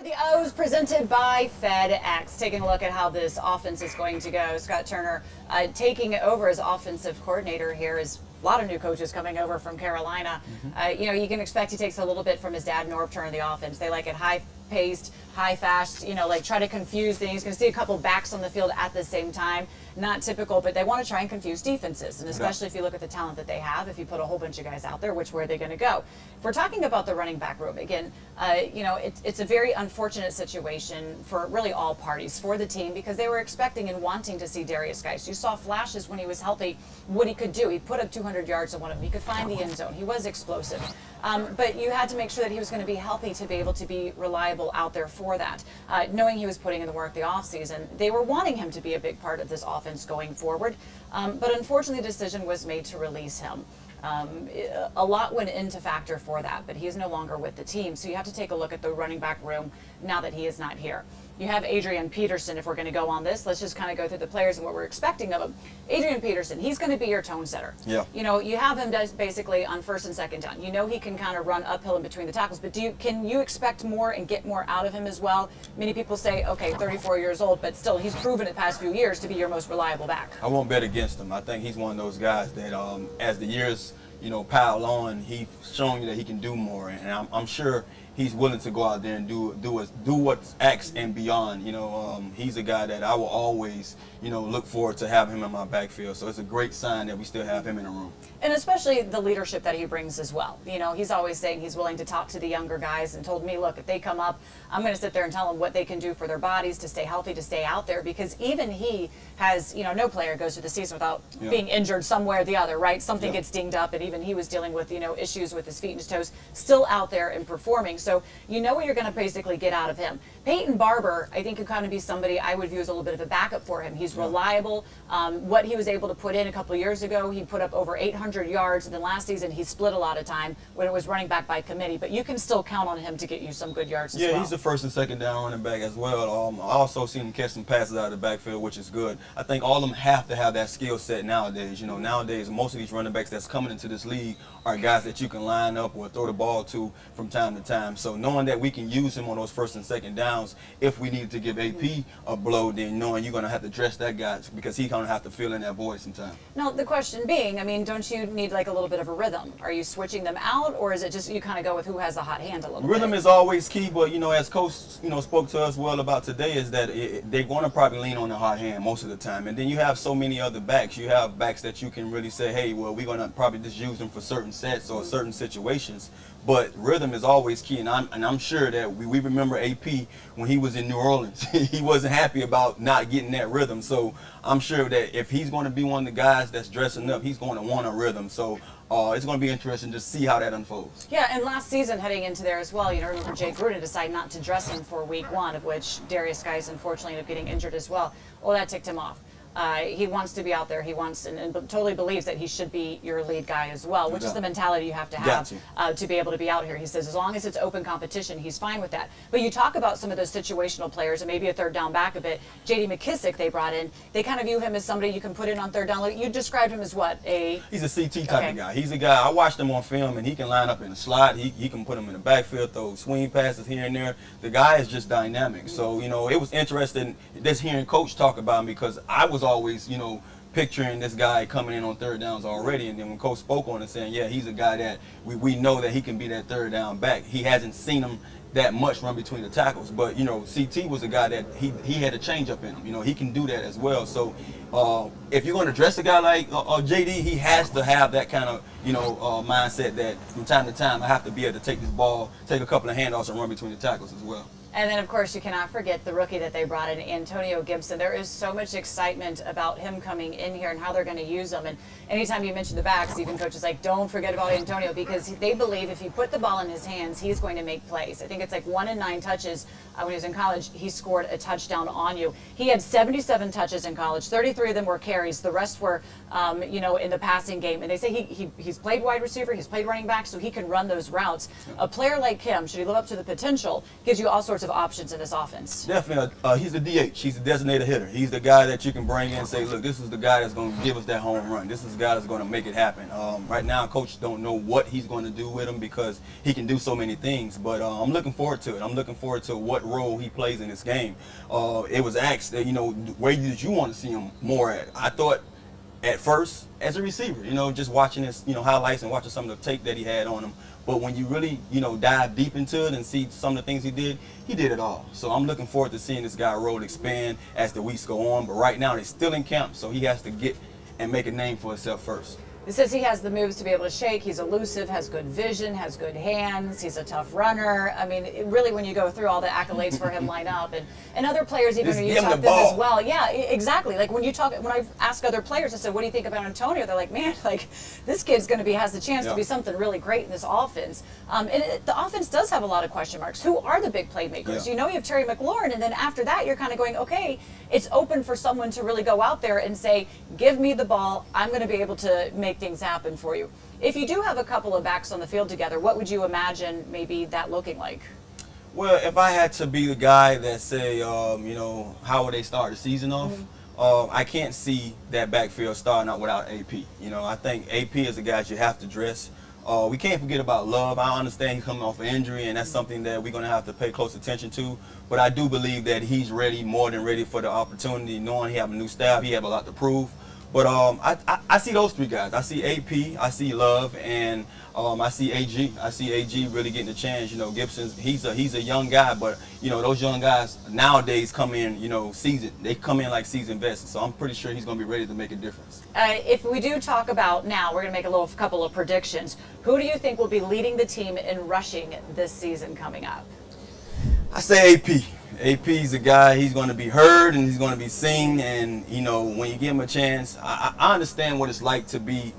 The O's presented by FedEx. Taking a look at how this offense is going to go. Scott Turner taking over as offensive coordinator here. Is a lot of new coaches coming over from Carolina. You can expect he takes a little bit from his dad, Norv Turner, the offense. They like it high-paced, high-fast, like try to confuse things. He's going to see a couple backs on the field at the same time. Not typical, but they want to try and confuse defenses, and especially if you look at the talent that they have. If you put a whole bunch of guys out there, where are they going to go? If we're talking about the running back room, again, it's a very unfortunate situation for really all parties, for the team, because they were expecting and wanting to see Darius Geis. You saw flashes when he was healthy, what he could do. He put up 200 yards in one of them. He could find the end zone. He was explosive. But you had to make sure that he was going to be healthy to be able to be reliable out there for that. Knowing he was putting in the work the offseason, they were wanting him to be a big part of this offense going forward. But unfortunately, the decision was made to release him. A lot went into factor for that, but he is no longer with the team. So you have to take a look at the running back room now that he is not here. You have Adrian Peterson. If we're going to go on this, let's just kind of go through the players and what we're expecting of him. Adrian Peterson, he's going to be your tone setter. Yeah. You have him basically on first and second down. He can kind of run uphill in between the tackles, but can you expect more and get more out of him as well? Many people say, okay, 34 years old, but still, he's proven in the past few years to be your most reliable back. I won't bet against him. I think he's one of those guys that, as the years pile on, he's showing you that he can do more, and I'm sure he's willing to go out there and do what's asked and beyond. He's a guy that I will always look forward to having him in my backfield. So it's a great sign that we still have him in the room. And especially the leadership that he brings as well. He's always saying he's willing to talk to the younger guys, and told me, look, if they come up, I'm going to sit there and tell them what they can do for their bodies to stay healthy, to stay out there, because even he has, no player goes through the season without being injured somewhere or the other, right? Something gets dinged up, and even he was dealing with, issues with his feet and his toes, still out there and performing. So what you're going to basically get out of him. Peyton Barber, I think, could kind of be somebody I would view as a little bit of a backup for him. He's reliable. What he was able to put in a couple of years ago, he put up over 800 yards, and then last season he split a lot of time when it was running back by committee. But you can still count on him to get you some good yards as well. Yeah, he's the first and second down running back as well. I also seen him catch some passes out of the backfield, which is good. I think all of them have to have that skill set nowadays. Nowadays, most of these running backs that's coming into this league are guys that you can line up or throw the ball to from time to time. So knowing that we can use him on those first and second downs, if we need to give AP a blow, then knowing you're going to have to dress that guy, because he's going to have to fill in that void sometime. Now, the question being, don't you need like a little bit of a rhythm? Are you switching them out, or is it just you kind of go with who has the hot hand a little bit? Rhythm is always key, but as Coach spoke to us well about today, is that they're going to probably lean on the hot hand most of the time. And then you have so many other backs. You have backs that you can really say, hey, well, we're going to probably just use them for certain sets or certain situations. But rhythm is always key, and I'm sure that we remember AP when he was in New Orleans. He wasn't happy about not getting that rhythm. So I'm sure that if he's going to be one of the guys that's dressing up, he's going to want a rhythm. So it's going to be interesting to see how that unfolds. Yeah, and last season heading into there as well, remember Jay Gruden decided not to dress him for week 1, of which Darius Geis unfortunately ended up getting injured as well. Well, that ticked him off. He wants to be out there. He wants and totally believes that he should be your lead guy as well, which is the mentality you have to have to be able to be out here. He says as long as it's open competition, he's fine with that. But you talk about some of those situational players and maybe a third down back a bit. J.D. Mckissick they brought in. They kind of view him as somebody you can put in on third down. You described him as what? He's a CT type of guy. He's a guy, I watched him on film, and he can line up in the slot. He can put him in the backfield, throw swing passes here and there. The guy is just dynamic. So, it was interesting just hearing Coach talk about him, because I was always, picturing this guy coming in on third downs already, and then when Coach spoke on it, saying, yeah, he's a guy that we know that he can be that third down back. He hasn't seen him that much run between the tackles, but CT was a guy that he had a change up in him. He can do that as well. So if you're going to dress a guy like JD, he has to have that kind of mindset that from time to time I have to be able to take this ball, take a couple of handoffs, and run between the tackles as well. And then, of course, you cannot forget the rookie that they brought in, Antonio Gibson. There is so much excitement about him coming in here and how they're going to use him. And anytime you mention the backs, even coaches like, don't forget about Antonio, because they believe if you put the ball in his hands, he's going to make plays. I think it's like 1 in 9 touches when he was in college, he scored a touchdown on you. He had 77 touches in college. 33 of them were carries. The rest were, in the passing game. And they say he's played wide receiver, he's played running back, so he can run those routes. A player like him, should he live up to the potential, gives you all sorts sorts of options in this offense. Definitely, he's a DH. He's a designated hitter. He's the guy that you can bring in and say, look, this is the guy that's going to give us that home run. This is the guy that's going to make it happen. Right now, coach don't know what he's going to do with him because he can do so many things. But I'm looking forward to it. I'm looking forward to what role he plays in this game. It was asked that, where did you want to see him more at? I thought at first as a receiver, just watching his, highlights and watching some of the tape that he had on him. But when you really, dive deep into it and see some of the things he did it all. So I'm looking forward to seeing this guy role expand as the weeks go on. But right now, they're still in camp, so he has to get and make a name for himself first. It says he has the moves to be able to shake. He's elusive, has good vision, has good hands. He's a tough runner. I mean, really, when you go through all the accolades for him line up, and other players, even when you talk to them as well. Yeah, exactly. Like when I ask other players, I said, what do you think about Antonio? They're like, man, this kid's going to has the chance to be something really great in this offense. The offense does have a lot of question marks. Who are the big playmakers? Yeah. You have Terry McLaurin, and then after that, you're kind of going, okay, it's open for someone to really go out there and say, give me the ball. I'm going to be able to make things happen for you. If you do have a couple of backs on the field together, what would you imagine maybe that looking like? Well, if I had to be the guy that say, how would they start the season off? I can't see that backfield starting out without AP. I think AP is a guy that you have to dress. We can't forget about Love. I understand he's coming off an injury, and that's something that we're going to have to pay close attention to. But I do believe that he's ready, more than ready for the opportunity, knowing he have a new staff. He have a lot to prove. But I see those three guys. I see AP, I see Love, and I see AG. I see AG really getting a chance. Gibson, he's a young guy, but those young guys nowadays come in, seasoned. They come in like seasoned vets. So I'm pretty sure he's going to be ready to make a difference. If we do talk about now, we're going to make a couple of predictions. Who do you think will be leading the team in rushing this season coming up? I say AP. AP's a guy, he's going to be heard and he's going to be seen, and when you give him a chance, I understand what it's like to be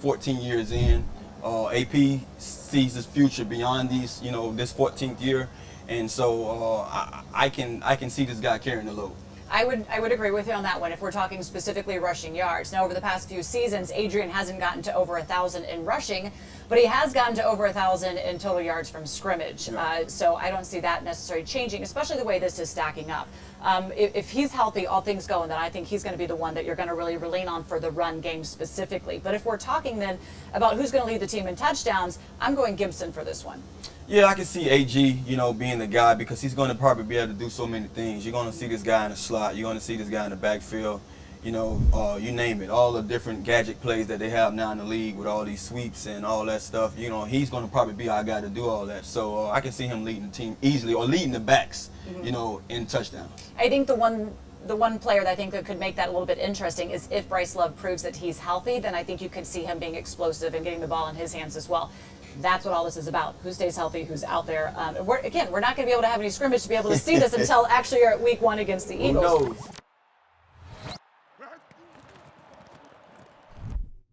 14 years in. AP sees his future beyond these this 14th year, and so I can see this guy carrying the load. I would agree with you on that one if we're talking specifically rushing yards. Now, over the past few seasons, Adrian hasn't gotten to over 1,000 in rushing, but he has gotten to over 1,000 in total yards from scrimmage. Yeah. So I don't see that necessarily changing, especially the way this is stacking up. If he's healthy, all things going, then I think he's going to be the one that you're going to really lean on for the run game specifically. But if we're talking then about who's going to lead the team in touchdowns, I'm going Gibson for this one. Yeah, I can see AG, being the guy because he's going to probably be able to do so many things. You're going to see this guy in the slot. You're going to see this guy in the backfield. You name it. All the different gadget plays that they have now in the league with all these sweeps and all that stuff. He's going to probably be our guy to do all that. So I can see him leading the team easily or leading the backs, in touchdowns. I think the one player that I think that could make that a little bit interesting is if Bryce Love proves that he's healthy, then I think you could see him being explosive and getting the ball in his hands as well. That's what all this is about. Who stays healthy, who's out there. We're not going to be able to have any scrimmage to be able to see this until actually you're at week 1 against the Eagles. Who knows?